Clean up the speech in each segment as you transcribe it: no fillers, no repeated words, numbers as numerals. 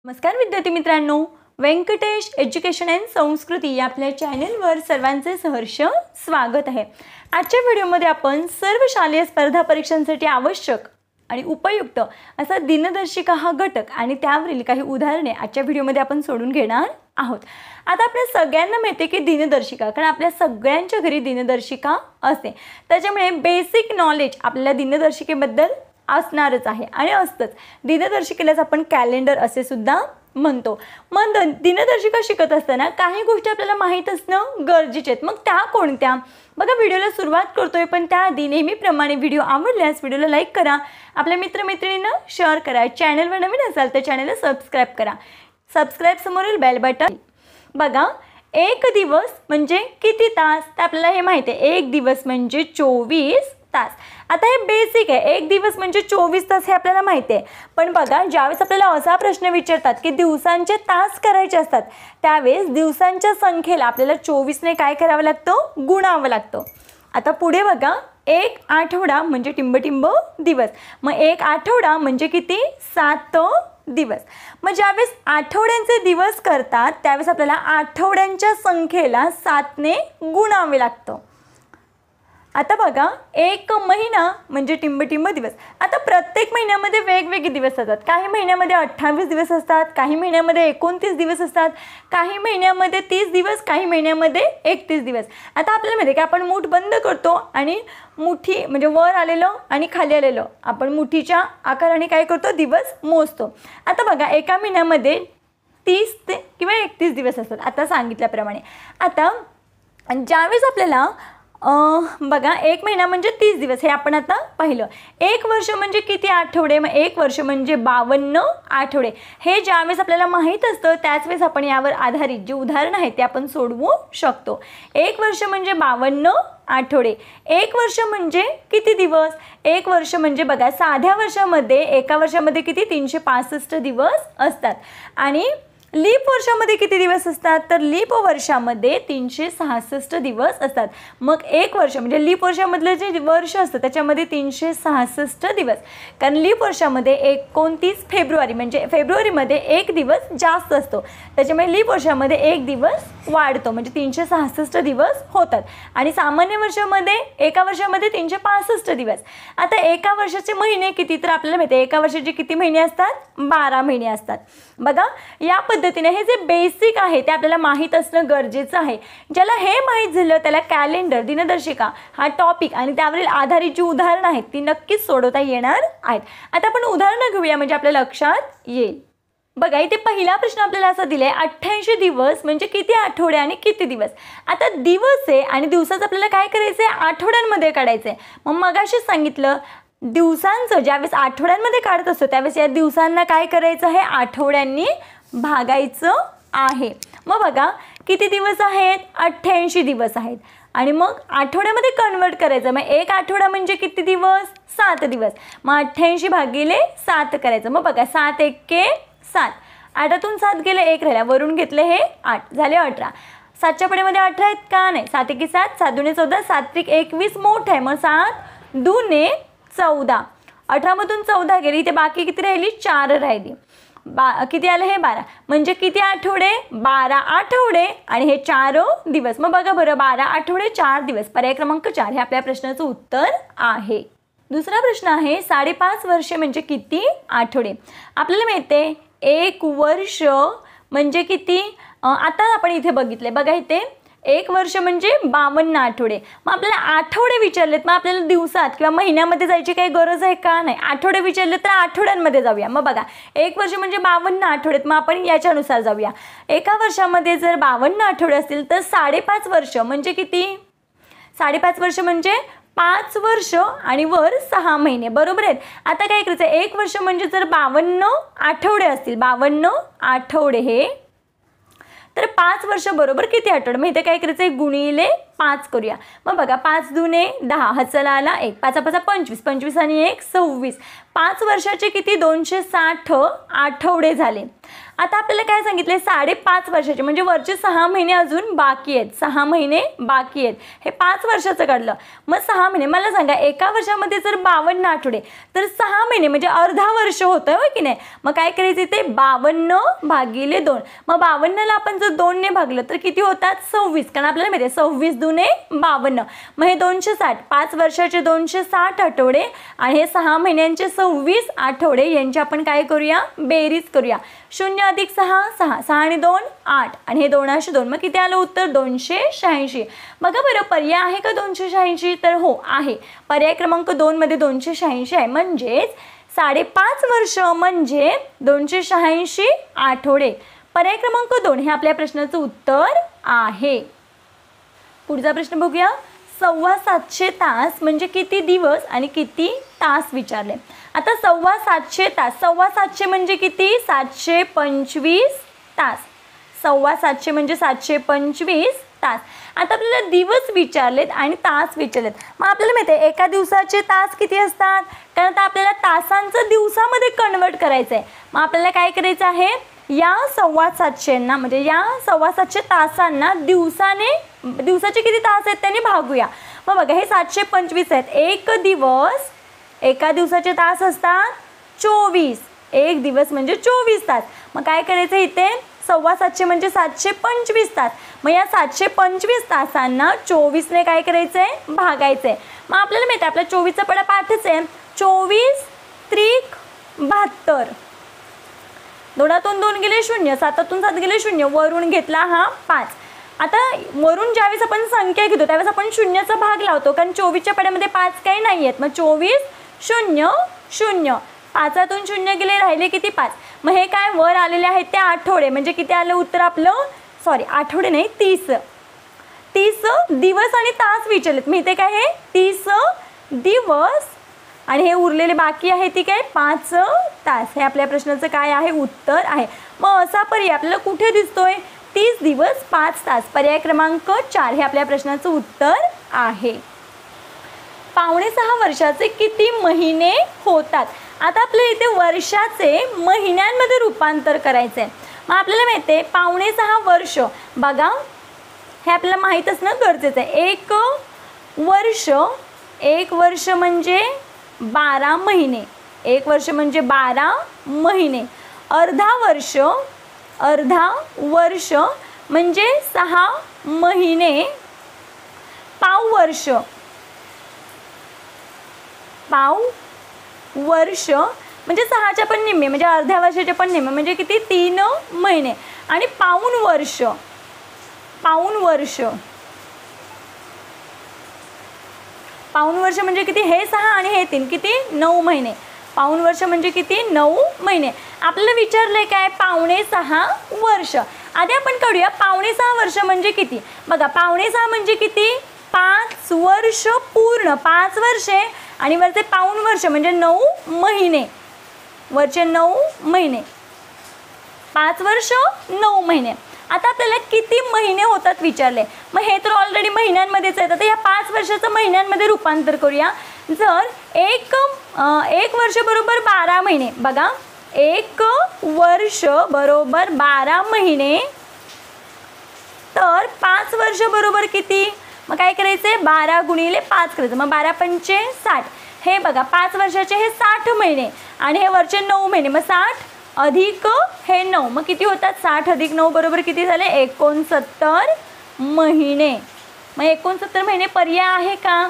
नमस्कार विद्यार्थी मित्रांनो, व्यंकटेश एज्युकेशन अँड संस्कृती या आपल्या चॅनलवर सर्वांचे सहर्ष स्वागत आहे। आजच्या व्हिडिओमध्ये आपण सर्व शालेय स्पर्धा परीक्षांसाठी आवश्यक आणि उपयुक्त असा दिनदर्शिका हा घटक आणि त्यावरील काही उदाहरणे आजच्या व्हिडिओमध्ये आपण सोडून घेणार आहोत। आता आपल्या सगळ्यांना माहिती आहे की दिनदर्शिका, कारण आपल्या सगळ्यांच्या घरी दिनदर्शिका असते, त्याच्यामुळे बेसिक नॉलेज आपल्याला दिनदर्शिकेबद्दल असणारच आहे आणि असतंच। दिनदर्शिकेलाच आपण कॅलेंडर असे सुद्धा म्हणतो। मग दिनदर्शिका शिकत असताना काही गोष्टी आपल्याला माहीत असणं गरजेचे आहेत। मग त्या कोणत्या? बघा, व्हिडिओला सुरुवात करतोय, पण त्याआधी नेहमीप्रमाणे व्हिडिओ आवडल्यास व्हिडिओला लाईक करा, आपल्या मित्रमैत्रिणींना शेअर करा, चॅनलवर नवीन असाल तर चॅनलला सबस्क्राईब करा, सबस्क्राईब समोरील बेल बटन। बघा, एक दिवस म्हणजे किती तास? तर आपल्याला हे माहिती आहे, एक दिवस म्हणजे 24 तास। आता हे बेसिक आहे, एक दिवस म्हणजे 24 तास हे आपल्याला माहिती आहे। पण बघा, ज्यावेळेस आपल्याला असा प्रश्न विचारतात की दिवसांचे तास करायचे असतात, त्यावेळेस दिवसांच्या संख्येला आपल्याला 24 ने काय करावं लागतं? गुणावं लागतं। आता पुढे बघा, एक आठवडा म्हणजे टिंब दिवस, मग एक आठवडा म्हणजे किती? 7 दिवस। मग ज्यावेळेस आठवड्यांचे दिवस करतात त्यावेळेस आपल्याला आठवड्यांच्या संख्येला 7 ने गुणावे लागतं। आता बघा, एक महिना म्हणजे टिंब दिवस। आता प्रत्येक महिन्यामध्ये वेगवेगळे दिवस असतात, काही महिन्यामध्ये 28 दिवस असतात, काही महिन्यामध्ये 29 दिवस असतात, काही महिन्यामध्ये 30 दिवस, काही महिन्यामध्ये 31 दिवस। आता आपल्याला माहिती आहे की आपण मूठ बंद करतो आणि मुठी म्हणजे वर आलेलं आणि खाली आलेलं आपण मुठीच्या आकाराने काय करतो? दिवस मोजतो। आता बघा, एका महिन्यामध्ये 30 किंवा 31 दिवस असतात आता सांगितल्याप्रमाणे। आता ज्यावेळेस आपल्याला बघा, एक महिना म्हणजे 30 दिवस हे आपण आता पाहिलं। एक वर्ष म्हणजे किती आठवडे? मग एक वर्ष म्हणजे 52 आठवडे। हे ज्यावेळेस आपल्याला माहीत असतं त्याच वेळेस आपण यावर आधारित जे उदाहरण आहे ते आपण सोडवू शकतो। एक वर्ष म्हणजे 52 आठवडे। एक वर्ष म्हणजे किती दिवस? एक वर्ष म्हणजे बघा, साध्या वर्षामध्ये एका वर्षामध्ये किती? 365 दिवस असतात आणि लीप वर्षामध्ये किती दिवस असतात? तर लीप वर्षामध्ये 366 दिवस असतात। मग एक वर्ष म्हणजे लीप वर्षामधलं जे वर्ष असतं त्याच्यामध्ये 366 दिवस, कारण लीप वर्षामध्ये 29 फेब्रुवारी म्हणजे फेब्रुवारीमध्ये एक दिवस जास्त असतो, त्याच्यामुळे लीप वर्षामध्ये एक दिवस वाढतो म्हणजे 366 दिवस होतात। आणि सामान्य वर्षामध्ये एका वर्षामध्ये 365 दिवस। आता एका वर्षाचे महिने किती? तर आपल्याला माहिती आहे एका वर्षाचे किती महिने असतात? 12 महिने असतात। बघा, या पद्धतीने हे जे बेसिक आहे ते आपल्याला माहीत असणं गरजेचं आहे। ज्याला हे माहीत झालं त्याला कॅलेंडर, दिनदर्शिका हा टॉपिक आणि त्यावरील आधारित जी उदाहरणं आहेत ती नक्कीच सोडवता येणार आहेत। आता आपण उदाहरणं घेऊया म्हणजे आपल्या लक्षात येईल। बघा, इथे पहिला प्रश्न आपल्याला असा दिलाय, 88 दिवस म्हणजे किती आठवडे आणि किती दिवस? आता दिवस आहे आणि दिवसाचं आपल्याला काय करायचं आहे? आठवड्यांमध्ये काढायचं आहे। मग मगाशी सांगितलं, दिवसांचं ज्यावेळेस आठवड्यांमध्ये काढत असतो त्यावेळेस या दिवसांना काय करायचं आहे? आठवड्यांनी भागायचं आहे। मग बघा, किती दिवस आहेत? 88 दिवस आहेत आणि मग आठवड्यामध्ये कन्वर्ट करायचं। मग एक आठवडा म्हणजे किती दिवस? 7 दिवस। मग 88 भागिले 7 करायचं। मग बघा, 7 एके 7, 8तून 7 गेले 1 राहिला, वरून घेतले हे 8 झाले 18। 7च्या पडीमध्ये 18 आहेत का? नाही। 7 एके 7, 7 दुने 14, 7 त्रिक 21 मोठं आहे, मग 7 दुने 14, 18 मधून 14 गेली, इथे बाकी किती राहिली? 4 राहिली। किती आलं हे? 12। म्हणजे किती आठवडे? 12 आठवडे आणि हे 4 दिवस। मग बघा बरं, 12 आठवडे 4 दिवस, पर्याय क्रमांक 4 हे आपल्या प्रश्नाचं उत्तर आहे। दुसरा प्रश्न आहे, 5.5 वर्षे म्हणजे किती आठवडे? आपल्याला माहिती आहे एक वर्ष म्हणजे किती? आता आपण इथे बघितले, बघा इथे एक वर्ष म्हणजे 52 आठवडे। मग आपल्याला आठवडे विचारलेत, मग आपल्याला दिवसात किंवा महिन्यामध्ये जायची काही गरज आहे का? नाही। आठवडे विचारले तर आठवड्यांमध्ये जाऊया। मग बघा, एक वर्ष म्हणजे 52 आठवड्यात, मग आपण याच्यानुसार जाऊया। एका वर्षामध्ये जर 52 आठवडे असतील तर 5.5 वर्ष म्हणजे किती? 5.5 वर्ष म्हणजे 5 वर्ष आणि वर 6 महिने, बरोबर आहेत। आता काय करायचं? एक वर्ष म्हणजे जर 52 आठवडे असतील, 52 आठवडे हे, तर 5 वर्ष बरोबर किती आठवडे? मग इथे काय करायचं? गुणिले 5 करूया। मग बघा 5 दुने 10, हचला आला 1, 5 5 25, 25 आणि 1 26, 5 वर्षाचे किती 260 आठवडे झाले। आता आपल्याला काय सांगितले 5.5 वर्षाचे म्हणजे वरचे 6 महिने अजून बाकी आहेत, 6 महिने बाकी आहेत। हे 5 वर्षाचं काढलं, मग 6 महिने मला सांगा एका वर्षामध्ये जर 52 आठवडे तर 6 महिने म्हणजे अर्धा वर्ष होतं हो की नाही। मग काय करायचं ते 52 भागिले 2, मग 52ला आपण जर 2 ने भागलं तर किती होतात 26, कारण आपल्याला माहिती आहे 26 दुने 52, मग हे 260, 5 वर्षाचे 260 आठवडे आणि हे 6 महिन्यांचे 26 आठवडे यांची आपण काय करूया बेरीज करूया। 0 अधिक 6 6, 6 आणि 2 8 आणि हे 2 2, मग किती आलं उत्तर 286। बघा बरं पर्याय आहे का 286, तर हो आहे, पर्याय क्रमांक 2 मध्ये 286 आहे, म्हणजेच 5.5 वर्ष म्हणजे 286 आठवडे। पर्याय क्रमांक 2 हे आपल्या प्रश्नाचं उत्तर आहे। पुढचा प्रश्न बघूया, 725 तास म्हणजे किती दिवस आणि किती तास विचारले। आता 725 तास, 725 म्हणजे किती 725 तास, 725 म्हणजे 725 तास। आता आपल्याला दिवस विचारलेत आणि तास विचारलेत, मग आपल्याला माहिती आहे एका दिवसाचे तास किती असतात, कारण आता आपल्याला तासांचं दिवसामध्ये कन्वर्ट करायचं आहे। मग आपल्याला काय करायचं आहे या 725 म्हणजे या 725 तासांना दिवसाचे किती तास आहेत त्यांनी भागूया। मग बघा हे 725 आहेत, एक दिवस एका दिवसाचे तास असतात 24, एक दिवस म्हणजे 24 तास। मग काय करायचं इथे 725 म्हणजे 725 तास, मग या 725 तासांना 24 ने काय करायचं आहे भागायचं आहे। मग आपल्याला माहिती आहे आपला 24चा पडा 5च आहे, 24 त्रिक 72, 2 2 गेले 0, 7 7 गेले 0, वरून घेतला हा 5। आता वरून ज्यावेळेस आपण संख्या घेतो त्यावेळेस आपण शून्याचा भाग लावतो, कारण 24च्या पड्यामध्ये 5 काही नाही आहेत, मग 24 0 0, 5तून 0 गेले राहिले किती 5, मग हे काय वर आलेले आहेत ते आठवडे, म्हणजे किती आलं उत्तर आपलं सॉरी आठवडे नाही 30 दिवस आणि तास विचारलेत। मी इथे काय हे 30 दिवस आणि हे उरलेले बाकी आहे ती काय 5 तास, हे आपल्या प्रश्नाचं काय आहे उत्तर आहे। मग असा पर्याय आपल्याला कुठे दिसतोय 30 दिवस 5 तास, पर्याय क्रमांक 4 हे आपल्या प्रश्नाचं उत्तर आहे। 5.5 वर्षाचे किती महिने होतात। आता आपल्याला इथे वर्षाचे महिन्यांमध्ये रूपांतर करायचं आहे। मग आपल्याला माहिती आहे 5.5 वर्ष, बघा हे आपल्याला माहीत असणं गरजेचं आहे। एक वर्ष म्हणजे 12 महिने, एक वर्ष म्हणजे 12 महिने। अर्धा वर्ष म्हणजे 6 महिने। पाव वर्ष म्हणजे 6च्या पण निम्मे म्हणजे अर्ध्या वर्षाचे पण निम्मे म्हणजे किती 3 महिने। आणि पाऊण वर्ष म्हणजे किती हे 6 आणि हे 3 किती 9 महिने। पाऊण वर्ष म्हणजे किती 9 महिने। आपल्याला विचारले काय 5.5 वर्ष, आधी आपण काढूया 5.5 वर्ष म्हणजे किती। बघा 5.5 म्हणजे किती 5 वर्ष पूर्ण, 5 वर्षे आणि वरचे पाऊण वर्ष म्हणजे 9 महिने, वरचे 9 महिने, 5 वर्ष 9 महिने। आता आपल्याला किती महिने होतात विचारले, मग हे तर ऑलरेडी महिन्यांमध्येच आहे, तर या 5 वर्षाचं महिन्यांमध्ये रूपांतर करूया। जर एक वर्ष बरोबर 12 महिने, बघा 1 वर्ष बरोबर 12 महिने, तर 5 वर्ष बरोबर किती, मग काय करायचे 12 गुणिले 5 करायचं, मग 12 पंचे 60, हे बघा 5 वर्षाचे हे 60 महिने आणि हे वरचे 9 महिने, मग 60 अधिक हे 9, मग किती होतात 60 अधिक 9 बरोबर किती झाले 69 महिने। मग 69 महिने पर्याय आहे का,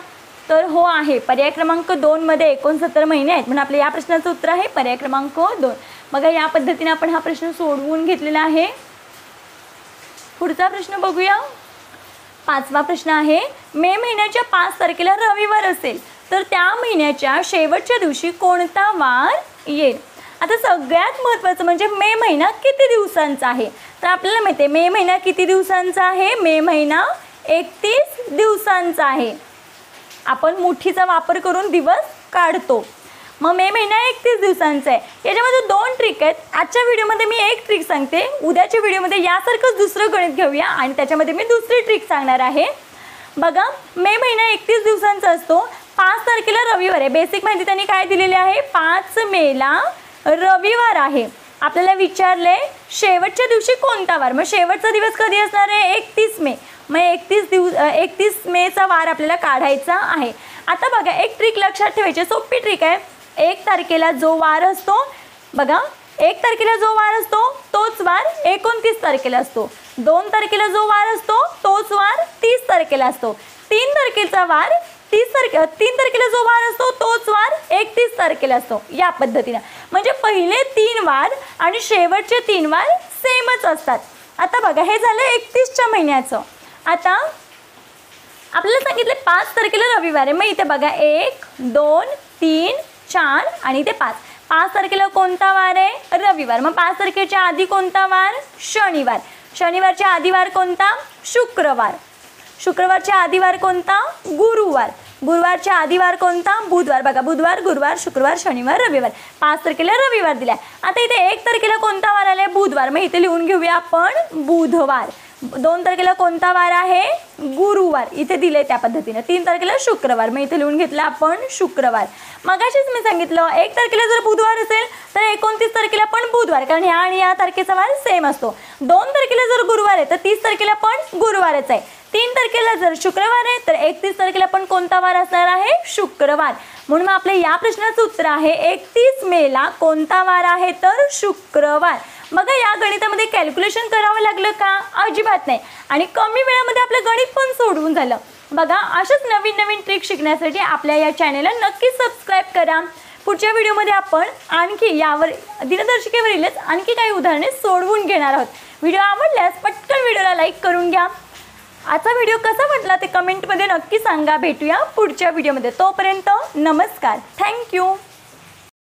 तर हो आहे, पर्याय क्रमांक 2 मध्ये 69 महिने आहेत, म्हणून आपल्या या प्रश्नाचं उत्तर आहे पर्याय क्रमांक 2। बघा या पद्धतीने आपण हा प्रश्न सोडवून घेतलेला आहे। पुढचा प्रश्न बघूया, 5वा प्रश्न आहे, मे महिन्याच्या 5 तारखेला रविवार असेल तर त्या महिन्याच्या शेवटच्या दिवशी कोणता वार येईल। आता सगळ्यात महत्त्वाचं म्हणजे मे महिना किती दिवसांचा आहे, तर आपल्याला माहिती आहे मे महिना किती दिवसांचा आहे, मे महिना 31 दिवसांचा आहे। आपण मुठीचा वापर करून दिवस काढतो, मग मे महिना 31 दिवसांचा आहे। याच्यामध्ये 2 ट्रिक आहेत, आजच्या व्हिडिओमध्ये मी एक ट्रिक सांगते, उद्याच्या व्हिडिओमध्ये यासारखंच दुसरं गणित घेऊया आणि त्याच्यामध्ये मी दुसरी ट्रिक सांगणार आहे। बघा मे महिना 31 दिवसांचा असतो. 5 तारखेला रविवार आहे. बेसिक माहिती त्यांनी काय दिलेली आहे, 5 मेला रविवार आहे. आपल्याला विचारले शेवटच्या दिवशी कोणता वार, मग शेवटचा दिवस कधी असणार आहे, 31 मे. मग 31 मेचा वार आपल्याला काढायचा आहे. आता बघा एक ट्रिक लक्षात ठेवायची, सोपी ट्रिक आहे. 1 तारखेला जो वार असतो, बघा 1 तारखेला जो वार असतो तोच वार 29 तारखेला असतो. 2 तारखेला जो वार असतो तोच वार 30 तारखेला असतो. 3 तारखेचा वार 3 तारखेला जो वार असतो तोच वार 31 तारखेला असतो. या पद्धतीने म्हणजे पहिले 3 वार आणि शेवटचे 3 वार सेमच असतात. आता बघा हे झालं 31च्या महिन्याचं. आता आपल्याला सांगितले 5 तारखेला रविवार आहे. मग इथे बघा 1 2 3 4 आणि इथे 5. 5 तारखेला कोणता वार आहे, रविवार. मग 5 तारखेच्या आधी कोणता वार, शनिवार. शनिवारच्या आधी वार कोणता, शुक्रवार. शुक्रवारच्या आधी वार कोणता, गुरुवार. गुरुवारच्या आधी वार कोणता, बुधवार. बघा बुधवार, गुरुवार, शुक्रवार, शनिवार, रविवार. 5 तारखेला रविवार दिला. आता इथे 1 तारखेला कोणता वार आला, बुधवार. मग इथे लिहून घेऊया आपण बुधवार. 2 तारखेला कोणता वार आहे, गुरुवार. इथे दिले त्या पद्धतीने. 3 तारखेला शुक्रवार. मग इथे लिहून घेतला आपण शुक्रवार. मगाशीच मी सांगितलं 1 तारखेला जर बुधवार असेल तर 29 तारखेला पण बुधवार, कारण ह्या आणि या तारखेचा वार सेम असतो. 2 तारखेला जर गुरुवार आहे तर 30 तारखेला पण गुरुवारच आहे. 3 तारखेला जर शुक्रवार आहे तर 31 तारखेला पण कोणता वार असणार आहे, शुक्रवार. म्हणून मग आपल्या या प्रश्नाचं उत्तर आहे 31 मेला कोणता वार आहे, तर शुक्रवार. बघा या गणितामध्ये कॅल्क्युलेशन करावं लागलं का, अजिबात नाही. आणि कमी वेळामध्ये आपलं गणित पण सोडवून झालं. बघा अशाच नवीन नवीन ट्रिक शिकण्यासाठी आपल्या या चॅनलला नक्की सबस्क्राईब करा. पुढच्या व्हिडिओमध्ये आपण आणखी यावर दिनदर्शिकेवरीलच आणखी काही उदाहरणे सोडवून घेणार आहोत. व्हिडिओ आवडल्यास पटकन व्हिडिओला लाईक करून घ्या. आजचा व्हिडिओ कसा वाटला ते कमेंटमध्ये नक्की सांगा. भेटूया पुढच्या व्हिडिओमध्ये. तोपर्यंत नमस्कार. थँक्यू.